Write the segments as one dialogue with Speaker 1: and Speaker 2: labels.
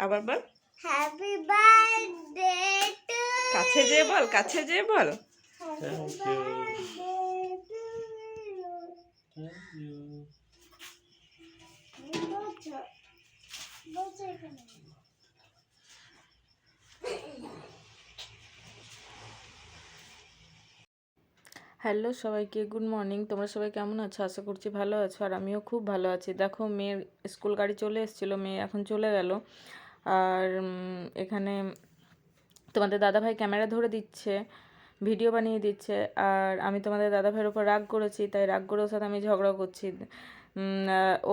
Speaker 1: আবার বল
Speaker 2: happy birthday to
Speaker 1: কাছে যেয়ে বল কাছে যেয়ে বল হ্যালো সবাইকে, গুড মর্নিং। তোমরা সবাই কেমন আছো? আশা করছি ভালো আছো, আর আমিও খুব ভালো আছি। দেখো, মেয়ের স্কুল গাড়ি চলে এসেছিলো, মেয়ে এখন চলে গেল। আর এখানে তোমাদের দাদাভাই ক্যামেরা ধরে দিচ্ছে, ভিডিও বানিয়ে দিচ্ছে, আর আমি তোমাদের দাদাভাইয়ের ওপর রাগ করেছি, তাই রাগ করে ওর সাথে আমি ঝগড়া করছি।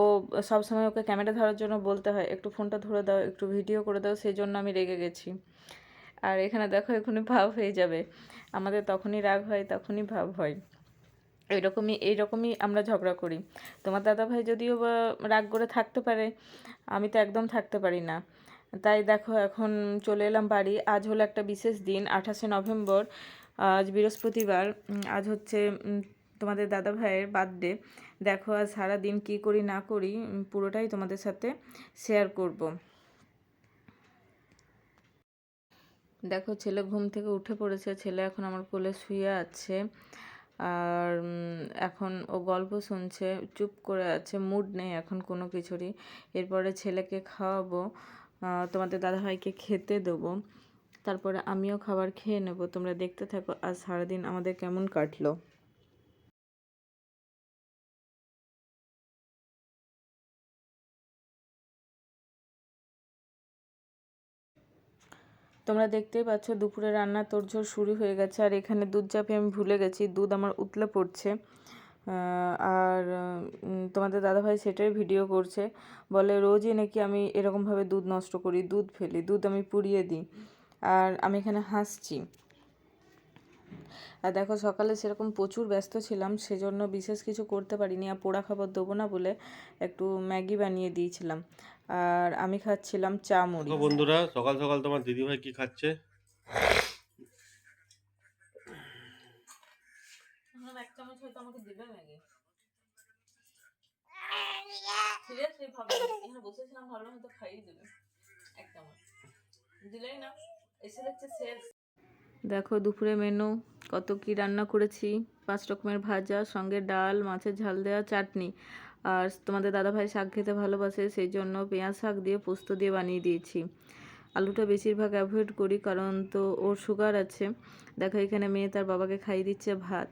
Speaker 1: ও সবসময় ওকে ক্যামেরা ধরার জন্য বলতে হয় একটু ফোনটা ধরে দাও, একটু ভিডিও করে দাও, সেই জন্য আমি রেগে গেছি। আর এখানে দেখো এখনই ভাব হয়ে যাবে, আমাদের তখনই রাগ হয়, তখনই ভাব হয়। এইরকমই আমরা ঝগড়া করি। তোমার দাদাভাই যদিও বা রাগ করে থাকতে পারে, আমি তো একদম থাকতে পারি না। তাই দেখো এখন চলে এলাম বাড়ি। আজ হলো একটা বিশেষ দিন, 28শে নভেম্বর, আজ বৃহস্পতিবার। আজ হচ্ছে তোমাদের দাদাভাইয়ের বার্থডে। দেখো আজ সারা দিন কী করি না করি পুরোটাই তোমাদের সাথে শেয়ার করব। দেখো ছেলে ঘুম থেকে উঠে পড়েছে, ছেলে এখন আমার কোলে শুয়ে আছে, আর এখন ও গল্প শুনছে, চুপ করে আছে, মুড নেই এখন কোনো কিছুরই। এরপরে ছেলেকে খাওয়াবো, তোমাদের দাদাভাইকে খেতে দেবো, তারপরে আমিও খাবার খেয়ে নেব। তোমরা দেখতে থাকো আজ সারাদিন আমাদের কেমন কাটলো। তোমরা দেখতেই পাচ্ছ দুপুরে রান্না তোড়জোড় শুরু হয়ে গেছে, আর এখানে দুধ চাপে আমি ভুলে গেছি, দুধ আমার উতলে পড়ছে। আর তোমাদের দাদাভাই সেটাই ভিডিও করছে, বলে রোজই নাকি আমি এরকমভাবে দুধ নষ্ট করি, দুধ ফেলি, দুধ আমি পুড়িয়ে দিই, আর আমি এখানে হাসছি। আর দেখো সকালে সেরকম প্রচুর ব্যস্ত ছিলাম, সেজন্য বিশেষ কিছু করতে পারিনি, আর পোড়া খাবার দেবো না বলে একটু ম্যাগি বানিয়ে দিয়েছিলাম, আর আমি খাচ্ছিলাম চা মুড়ি।
Speaker 3: বন্ধুরা, সকাল সকাল তোমার দিদিভাই কি খাচ্ছে?
Speaker 1: এক চামচ হয়তো আমাকে দিবে ম্যাগি। সিরিয়াসলি ভাবলাম, এখানে বসেছিলাম, ভাবলাম হয়তো খাইয়ে দেবে, এক চামচ দিলেই না, এসে দেখছে শেষ। দেখো দুপুরে মেনু কত কি রান্না করেছি, 5 রকমের ভাজা, সঙ্গে ডাল, মাছের ঝাল দেওয়া চাটনি, আর তোমাদের দাদাভাই শাক খেতে ভালোবাসে, সেই জন্য পেঁয়াজ শাক দিয়ে পোস্ত দিয়ে বানিয়ে দিয়েছি। আলুটা বেশিরভাগ অ্যাভয়েড করি, কারণ তো ওর সুগার আছে। দেখো এখানে মেয়ে তার বাবাকে খাইয়ে দিচ্ছে ভাত।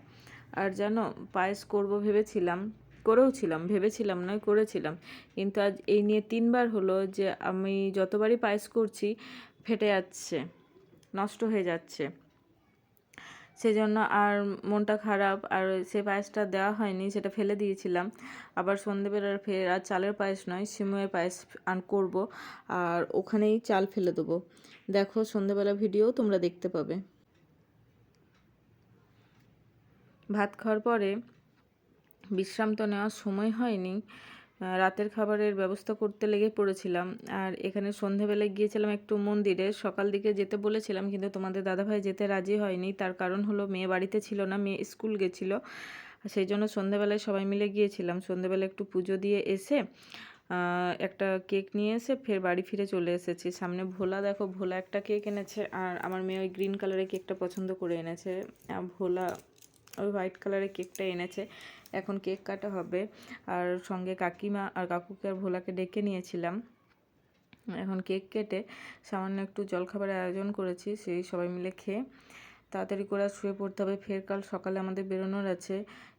Speaker 1: আর জানো, পায়েস করব ভেবেছিলাম নয়, করেছিলাম, কিন্তু আজ এই নিয়ে 3বার হলো যে আমি যতবারই পায়েস করছি ফেটে যাচ্ছে, নষ্ট হয়ে যাচ্ছে, সেজন্য আর মনটা খারাপ, আর সে পায়েসটা দেওয়া হয়নি, সেটা ফেলে দিয়েছিলাম। আবার সন্ধেবেলার ফের আর চালের পায়েস নয়, সিমুয়ের পায়েস করব, আর ওখানেই চাল ফেলে দেবো। দেখো সন্ধেবেলা ভিডিও তোমরা দেখতে পাবে। ভাত খাওয়ার পরে বিশ্রাম তো নেওয়ার সময় হয়নি, রাতের খাবারের ব্যবস্থা করতে লেগে পড়েছিলাম। আর এখানে সন্ধেবেলায় গিয়েছিলাম একটু মন্দিরে, সকাল দিকে যেতে বলেছিলাম, কিন্তু তোমাদের দাদাভাই যেতে রাজি হয়নি। তার কারণ হলো মেয়ে বাড়িতে ছিল না, মেয়ে স্কুল গেছিলো, সেই জন্য সন্ধেবেলায় সবাই মিলে গিয়েছিলাম। সন্ধেবেলায় একটু পুজো দিয়ে এসে একটা কেক নিয়ে এসে ফের বাড়ি ফিরে চলে এসেছি। সামনে ভোলা, দেখো ভোলা একটা কেক এনেছে, আর আমার মেয়ে ওই গ্রিন কালারের কেকটা পছন্দ করে এনেছে, ভোলা ওই হোয়াইট কালারের কেকটা এনেছে। এখন কেক কাটা হবে, আর সঙ্গে কাকিমা আর কাকুকে আর ভোলাকে ডেকে নিয়েছিলাম। এখন কেক কেটে সামান্য একটু জলখাবারের আয়োজন করেছি, সেই সবাই মিলে খেয়ে তাড়াতাড়ি করে শুয়ে পড়তে হবে। ফের কাল সকালে আমাদের বেরোনোর আছে,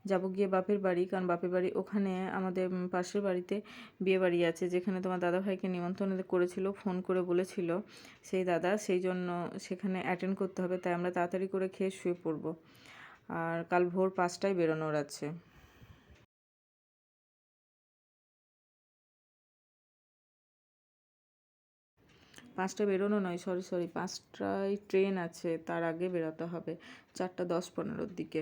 Speaker 1: যাব গিয়ে বাপের বাড়ি, কারণ বাপের বাড়ি ওখানে আমাদের পাশের বাড়িতে বিয়ে বাড়ি আছে, যেখানে তোমার দাদাভাইকে নিমন্ত্রণ করেছিল, ফোন করে বলেছিল সেই দাদা, সেই জন্য সেখানে অ্যাটেন্ড করতে হবে, তাই আমরা তাড়াতাড়ি করে খেয়ে শুয়ে পড়ব। আর কাল ভোর 5টায় বেরোনোর আছে। 5টায় বেরোনো নয়, সরি 5টায় ট্রেন আছে, তার আগে বেরোতে হবে, 4:10-15 দিকে।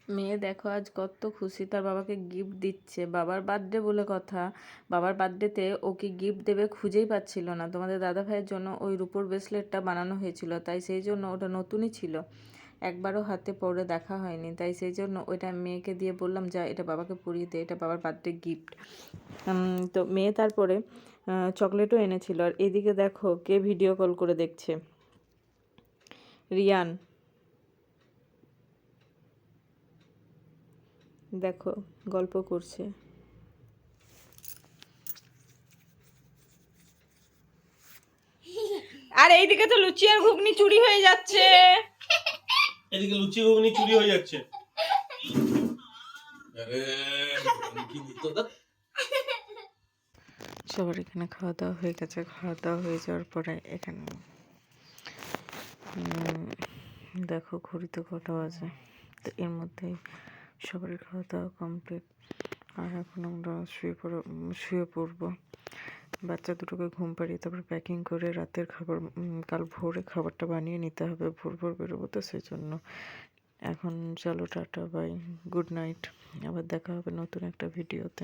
Speaker 1: মেয়ে দেখো আজ কত খুশি, তার বাবাকে গিফট দিচ্ছে। বাবার বার্থডে বলে কথা, বাবার বার্থডেতে ওকে গিফট দেবে খুঁজেই পাচ্ছিল না। তোমাদের দাদা ভাইয়ের জন্য ওই রূপোর ব্রেসলেটটা বানানো হয়েছিল, তাই সেই জন্য ওটা নতুনই ছিল, একবারও হাতে পরে দেখা হয়নি। তাই সেই জন্য ওইটা মেয়েকে দিয়ে বললাম, যা এটা বাবাকে পরিয়ে দে, এটা বাবার বার্থডে গিফট। তো মেয়ে তারপরে চকলেটও এনেছিল। আর এদিকে দেখো কে ভিডিও কল করে দেখছে, রিয়ান। দেখো গল্প করছে। আর এইদিকে তো লুচি আর ঘুগনি চুরি হয়ে যাচ্ছে।
Speaker 3: এদিকে লুচি ঘুগনি চুরি হয়ে যাচ্ছে।
Speaker 1: সবার এখানে খাওয়া দাওয়া হয়ে গেছে। খাওয়া দাওয়া হয়ে যাওয়ার পরে এখানে দেখো ঘড়িতে কটা বাজে। তো এর মধ্যেই সবারই খাওয়া দাওয়া কমপ্লিট। আর এখন আমরা শুয়ে পড়বো। বাচ্চা দুটোকে ঘুম পাড়িয়ে তারপর প্যাকিং করে রাতের খাবার, কাল ভোরে খাবারটা বানিয়ে নিতে হবে। ভোর ভোর বেরোবো তো সেই জন্য। এখন চলো টাটা বাই, গুড নাইট। আবার দেখা হবে নতুন একটা ভিডিওতে।